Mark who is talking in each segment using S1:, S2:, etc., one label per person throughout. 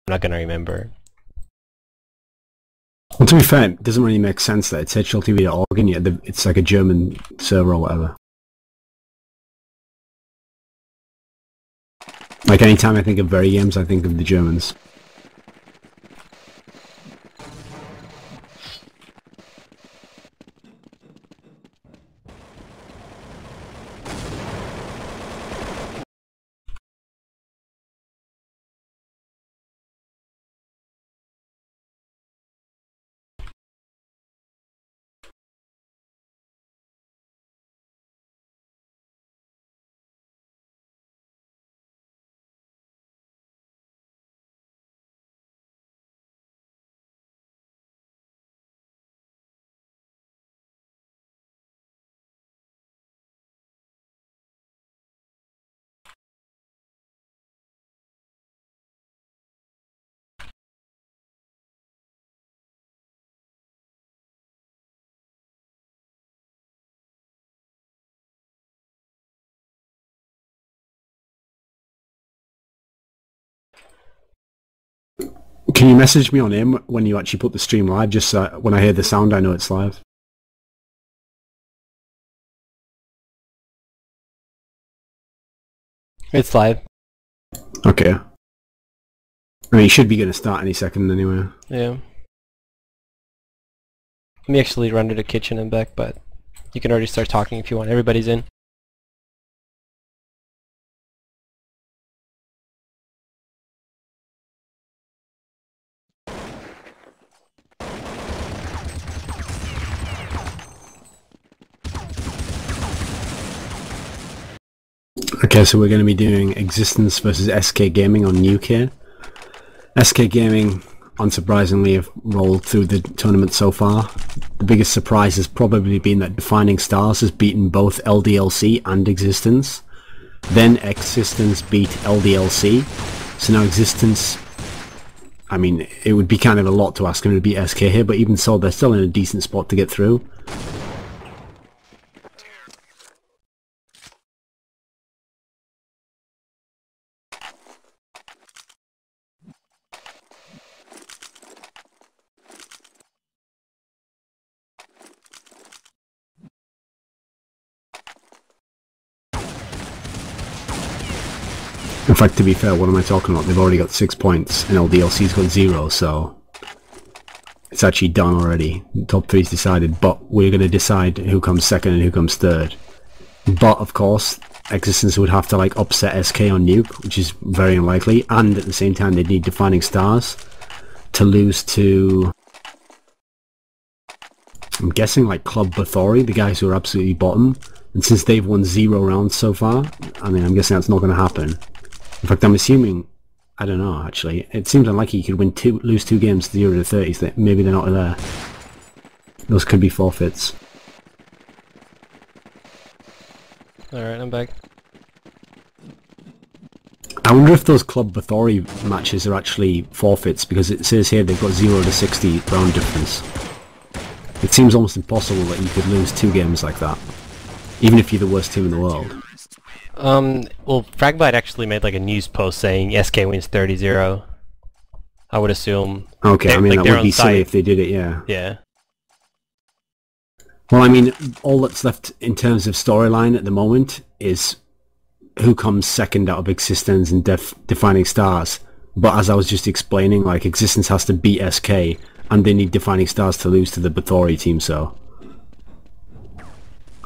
S1: not gonna remember.
S2: Well, to be fair, it doesn't really make sense that it's hltv.org and yet it's like a German server or whatever. Like anytime I think of Very Games, I think of the Germans. Can you message me on him when you actually put the stream live? Just when I hear the sound, I know it's live.
S1: It's live.
S2: Okay. I mean, you should be going to start any second anyway.
S1: Yeah. Let me actually run to the kitchen and back, but you can already start talking if you want. Everybody's in.
S2: Okay, so we're going to be doing x6tence versus SK Gaming on Nuke here. SK Gaming, unsurprisingly, have rolled through the tournament so far. The biggest surprise has probably been that Defining Stars has beaten both LDLC and x6tence. Then x6tence beat LDLC. So now x6tence, I mean, it would be kind of a lot to ask him to beat SK here, but even so, they're still in a decent spot to get through. In fact, to be fair, what am I talking about? They've already got 6 points, and LDLC's got 0, so it's actually done already. The top 3's decided, but we're going to decide who comes second and who comes third. But, of course, x6tence would have to, like, upset SK on Nuke, which is very unlikely, and at the same time they'd need Defining Stars to lose to, I'm guessing, like, Club Bathory, the guys who are absolutely bottom. And since they've won 0 rounds so far, I mean, I'm guessing that's not going to happen. In fact, I'm assuming, I don't know, actually. It seems unlikely you could lose 2 games to 0-30s. That maybe they're not there. Those could be forfeits.
S1: Alright, I'm back.
S2: I wonder if those Club Bathory matches are actually forfeits, because it says here they've got 0-60 round difference. It seems almost impossible that you could lose 2 games like that, even if you're the worst team in the world.
S1: Well, Fragbite actually made like a news post saying SK wins 30-0. I would assume.
S2: Okay, I mean,
S1: like
S2: that would be silly if they did it, yeah.
S1: Yeah.
S2: Well, I mean, all that's left in terms of storyline at the moment is who comes second out of x6tence and Defining Stars. But as I was just explaining, like, x6tence has to beat SK, and they need Defining Stars to lose to the Bathory team, so...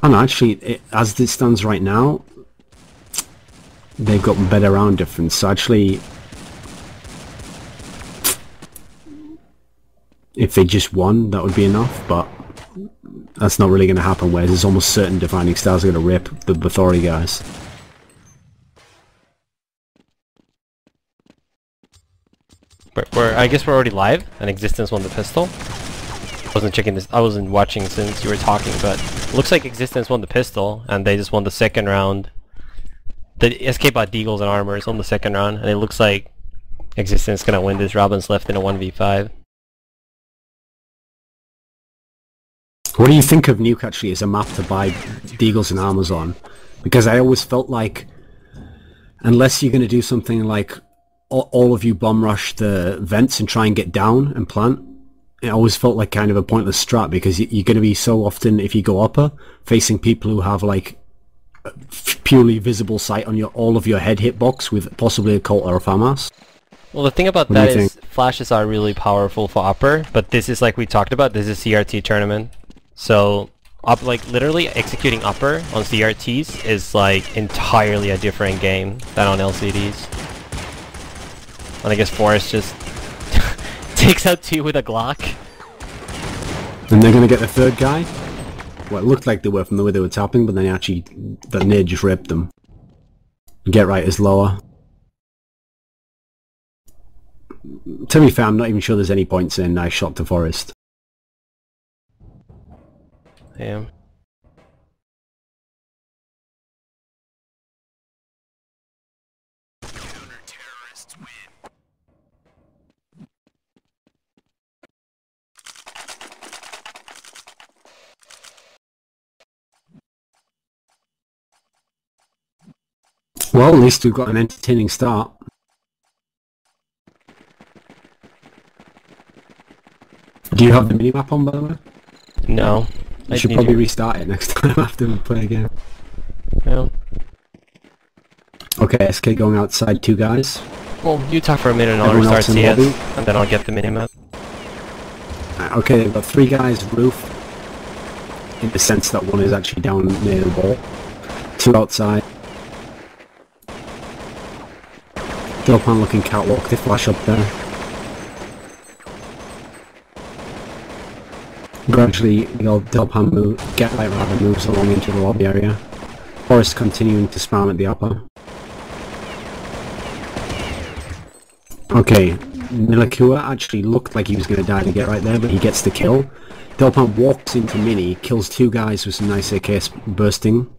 S2: Oh no, actually, as it stands right now, they've got better round difference, so actually, if they just won, that would be enough, but that's not really going to happen, whereas it's almost certain Defining Stars are going to rip the Bathory guys.
S1: I guess we're already live, and x6tence won the pistol. Wasn't checking this. I wasn't watching since you were talking, but it looks like x6tence won the pistol, and they just won the second round. The SK bought Deagles and Armors on the second round, and it looks like x6tence gonna win this. Robin's left in a 1v5.
S2: What do you think of Nuke actually as a map to buy Deagles and Armors on? Because I always felt like, unless you're going to do something like all of you bomb rush the vents and try and get down and plant. It always felt like kind of a pointless strat because you're going to be so often, if you go upper, facing people who have like purely visible sight on all of your head hitbox with possibly a Colt or a FAMAS.
S1: Well, the thing about that is flashes are really powerful for upper, but this is like we talked about, this is CRT tournament. So like literally executing upper on CRTs is like entirely a different game than on LCDs. And I guess Forrest just takes out 2 with a Glock.
S2: And they're gonna get the third guy? Well, it looked like they were from the way they were tapping, but then actually, the nade just ripped them. Get right is lower. To be fair, I'm not even sure there's any points in. Nice shot to Forrest.
S1: Yeah.
S2: Well, at least we've got an entertaining start. Do you have the minimap on, by the way?
S1: No.
S2: You should probably restart it next time after we play again.
S1: Yeah.
S2: Okay, SK going outside 2 guys.
S1: Well, you talk for a minute and I'll
S2: Everyone
S1: restart
S2: else in the
S1: CS, and then I'll get the minimap.
S2: Okay, they've got 3 guys roof, in the sense that one is actually down near the wall. 2 outside. Delpan looking catwalk, they flash up there. Gradually, Delpan get light rather moves along into the lobby area. Forrest continuing to spam at the upper. Okay, Milakua actually looked like he was going to die to get right there, but he gets the kill. Delpan walks into Mini, kills 2 guys with some nice AKs bursting.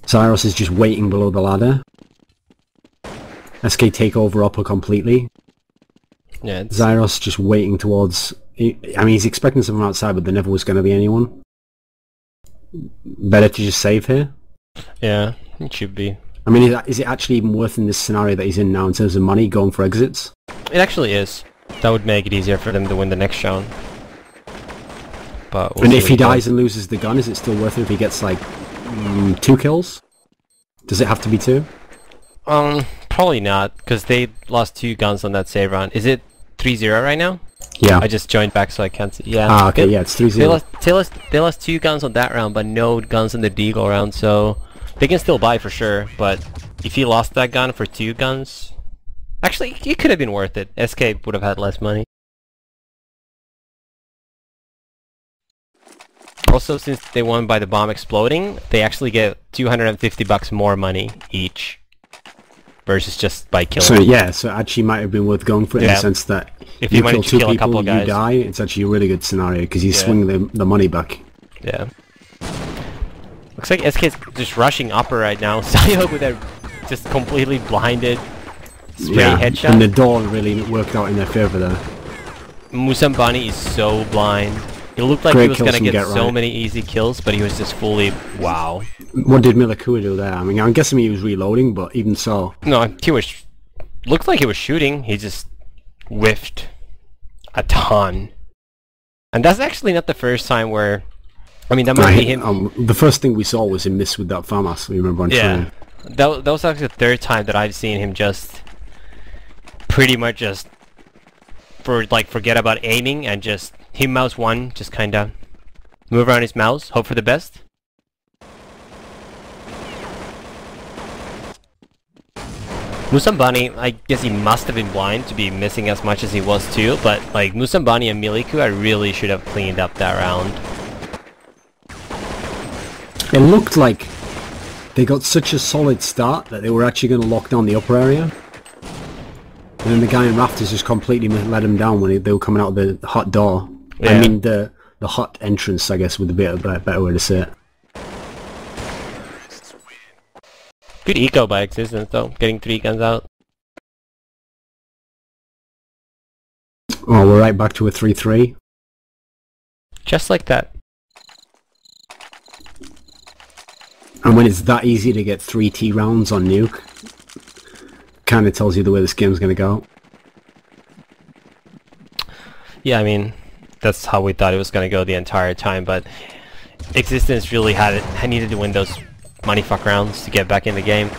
S2: Zyros is just waiting below the ladder. SK take over upper completely.
S1: Yeah,
S2: Zyros just waiting towards... I mean, he's expecting someone outside, but there never was going to be anyone. Better to just save here?
S1: Yeah, it should be.
S2: I mean, is it actually even worth in this scenario that he's in now in terms of money going for exits?
S1: It actually is. That would make it easier for them to win the next round. But
S2: and if he dies and loses the gun, is it still worth it if he gets like 2 kills? Does it have to be 2?
S1: Probably not, because they lost 2 guns on that save round. Is it 3-0 right now?
S2: Yeah.
S1: I just joined back so I can't see. Yeah.
S2: Ah, okay, yeah, it's 3-0.
S1: They lost 2 guns on that round, but no guns in the Deagle round, so they can still buy for sure, but if he lost that gun for 2 guns... Actually, it could have been worth it. SK would have had less money. Also, since they won by the bomb exploding, they actually get $250 more money each. Versus just by killing.
S2: So yeah, so it actually might have been worth going for it in the sense that
S1: if you manage to kill a couple
S2: people,
S1: guys,
S2: you die. It's actually a really good scenario because you swing the money back.
S1: Yeah. Looks like SK's just rushing upper right now. Sayo with a just completely blinded spray headshot.
S2: And the door really worked out in their favor there.
S1: Musambani is so blind. It looked like he was gonna get so many easy kills, but he was just fully wow.
S2: What did Milakua do there? I mean, I'm guessing he was reloading, but even so.
S1: No, he was... Looked like he was shooting, he just whiffed a ton. And that's actually not the first time where... I mean, that might be him...
S2: the first thing we saw was him miss with that FAMAS, we remember on train.
S1: That was actually the 3rd time that I've seen him just... Pretty much just... forget about aiming and just... Hit mouse 1, just kinda... Move around his mouse, hope for the best. Musambani, I guess he must have been blind to be missing as much as he was too, but like Musambani and Miliku, I really should have cleaned up that round.
S2: It looked like they got such a solid start that they were actually going to lock down the upper area. And then the guy in rafters just completely let him down when they were coming out of the hut door. Yeah. I mean the hut entrance, I guess, would be a better way to say it.
S1: Good eco by Existence though, getting 3 guns out.
S2: Oh, we're right back to a 3-3.
S1: Just like that.
S2: And when it's that easy to get 3 T rounds on Nuke, kind of tells you the way this game's going to go.
S1: Yeah, I mean, that's how we thought it was going to go the entire time, but Existence really needed to win those money fuck rounds to get back in the game.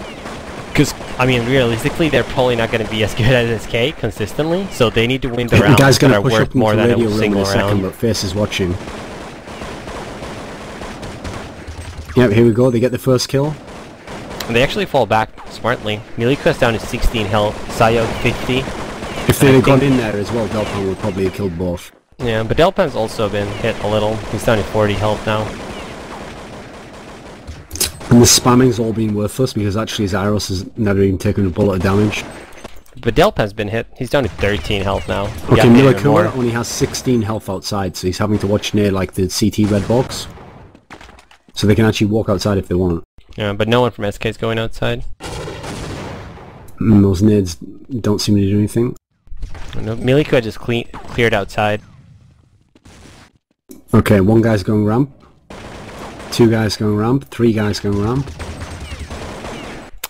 S1: Because, I mean, realistically, they're probably not going to be as good as SK consistently, so they need to win the rounds
S2: guy's
S1: that
S2: gonna
S1: are
S2: push
S1: worth
S2: up
S1: more
S2: into
S1: than
S2: radio
S1: a
S2: room
S1: single
S2: in a second,
S1: round.
S2: but Face is watching. Yep, here we go. They get the first kill.
S1: And they actually fall back smartly. Miliku's down to 16 health, Sayo 50.
S2: If they had gone in there as well, Delpan would probably have killed both.
S1: Yeah, but Delpan's also been hit a little. He's down to 40 health now.
S2: And the spamming's all been worthless because actually Zyros has never even taken a bullet of damage.
S1: But Delpan's been hit. He's down to 13 health now.
S2: Okay, Milikuwa only has 16 health outside, so he's having to watch near like the CT red box. So they can actually walk outside if they want.
S1: Yeah, but no one from SK is going outside.
S2: And those nades don't seem to do anything.
S1: No, Milikuwa just cleared outside.
S2: Okay, one guy's going ramp. Two guys going ramp. Three guys going ramp.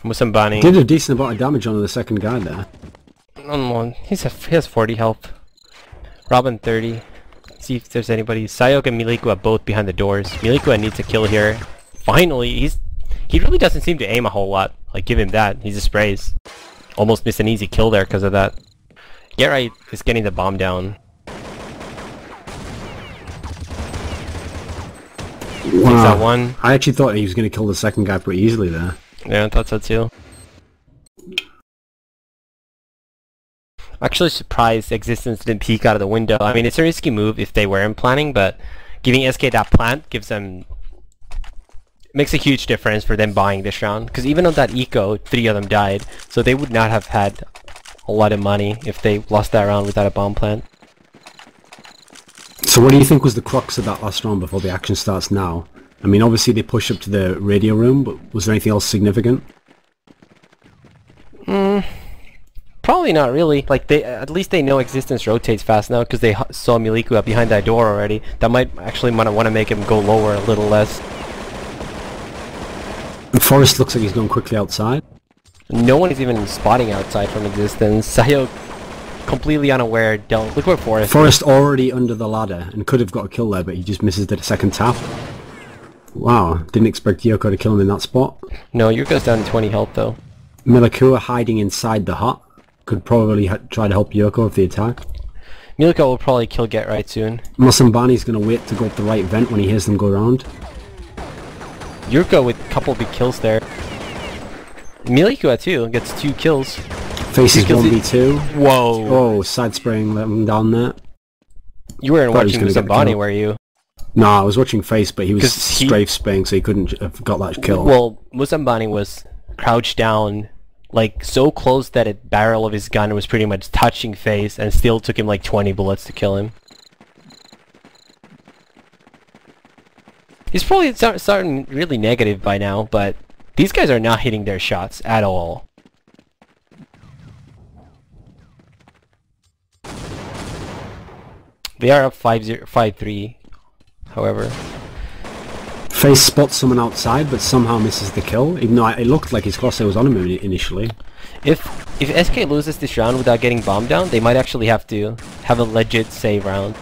S1: Musambani.
S2: Did a decent amount of damage on the second guy there.
S1: He has 40 health. Robin 30. See if there's anybody. Sayok and Milikuwa both behind the doors. Milikuwa needs a kill here. Finally, he really doesn't seem to aim a whole lot. Like, give him that. He just sprays. Almost missed an easy kill there because of that. Get Right is getting the bomb down. Takes that one.
S2: I actually thought he was going to kill the second guy pretty easily there.
S1: Yeah, I thought so too. I'm actually surprised Existence didn't peek out of the window. I mean, it's a risky move if they weren't planning, but giving SK that plant gives them... makes a huge difference for them buying this round. Because even on that eco, 3 of them died, so they would not have had a lot of money if they lost that round without a bomb plant.
S2: So what do you think was the crux of that last round before the action starts now? I mean, obviously they push up to the radio room, but was there anything else significant?
S1: Probably not really. Like, at least they know Existence rotates fast now because they saw Milikuwa behind that door already. That might actually want to make him go lower a little less.
S2: And Forrest looks like he's going quickly outside.
S1: No one is even spotting outside from Existence. Sayo completely unaware. Look where Forrest.
S2: Forrest already under the ladder and could have got a kill there, but he just misses the second tap. Wow, didn't expect Yoko to kill him in that spot.
S1: No, Yuko's down to 20 health though.
S2: Milikuwa hiding inside the hut could probably try to help Yoko if they attack.
S1: Milikuwa will probably kill Get Right soon.
S2: Musambani's going to wait to go up the right vent when he hears them go around.
S1: Yurko with a couple big kills there. Milikuwa too gets 2 kills.
S2: Faces 1v2.
S1: Whoa!
S2: Oh, side spraying them down there.
S1: You weren't watching Musambani, were you?
S2: No, I was watching Face, but he was strafe spraying, so he couldn't have got that kill.
S1: Well, Musambani was crouched down, like so close that the barrel of his gun was pretty much touching Face, and still took him like 20 bullets to kill him. He's probably starting really negative by now, but these guys are not hitting their shots at all. They are up 5-3, however.
S2: Face spots someone outside, but somehow misses the kill, even though it looked like his crosshair was on him initially.
S1: If SK loses this round without getting bombed down, they might actually have to have a legit save round.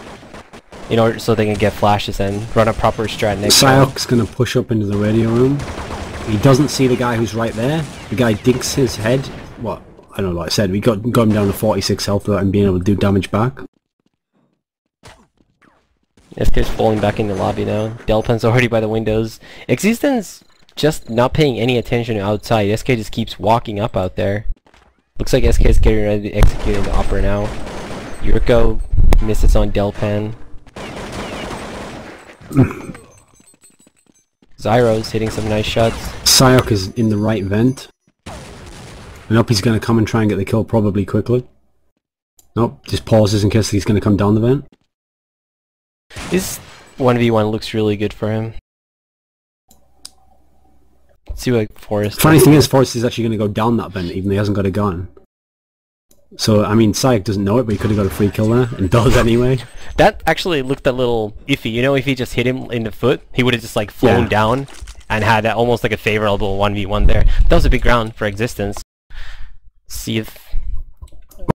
S1: In order so they can get flashes and run a proper strat next round.
S2: Sayok's gonna push up into the radio room. He doesn't see the guy who's right there. The guy dinks his head. What? I don't know what I said. We got him down to 46 health without him being able to do damage back.
S1: SK's falling back in the lobby now. Delpan's already by the windows. Existence just not paying any attention outside. SK just keeps walking up out there. Looks like SK is getting ready to execute in the upper now. Yurko misses on Delpan. Zyro's hitting some nice shots.
S2: Sayok is in the right vent. And up he's going to come and try and get the kill probably quickly. Nope, just pauses in case he's going to come down the vent.
S1: This 1v1 looks really good for him. Let's see what Forrest...
S2: Funny thing is, Forrest is actually going to go down that vent even though he hasn't got a gun. So, I mean, Sayok doesn't know it, but he could have got a free kill there, and does anyway.
S1: That actually looked a little iffy. You know, if he just hit him in the foot, he would have just, like, flown down and had almost like a favorable 1v1 there. That was a big round for Existence. See if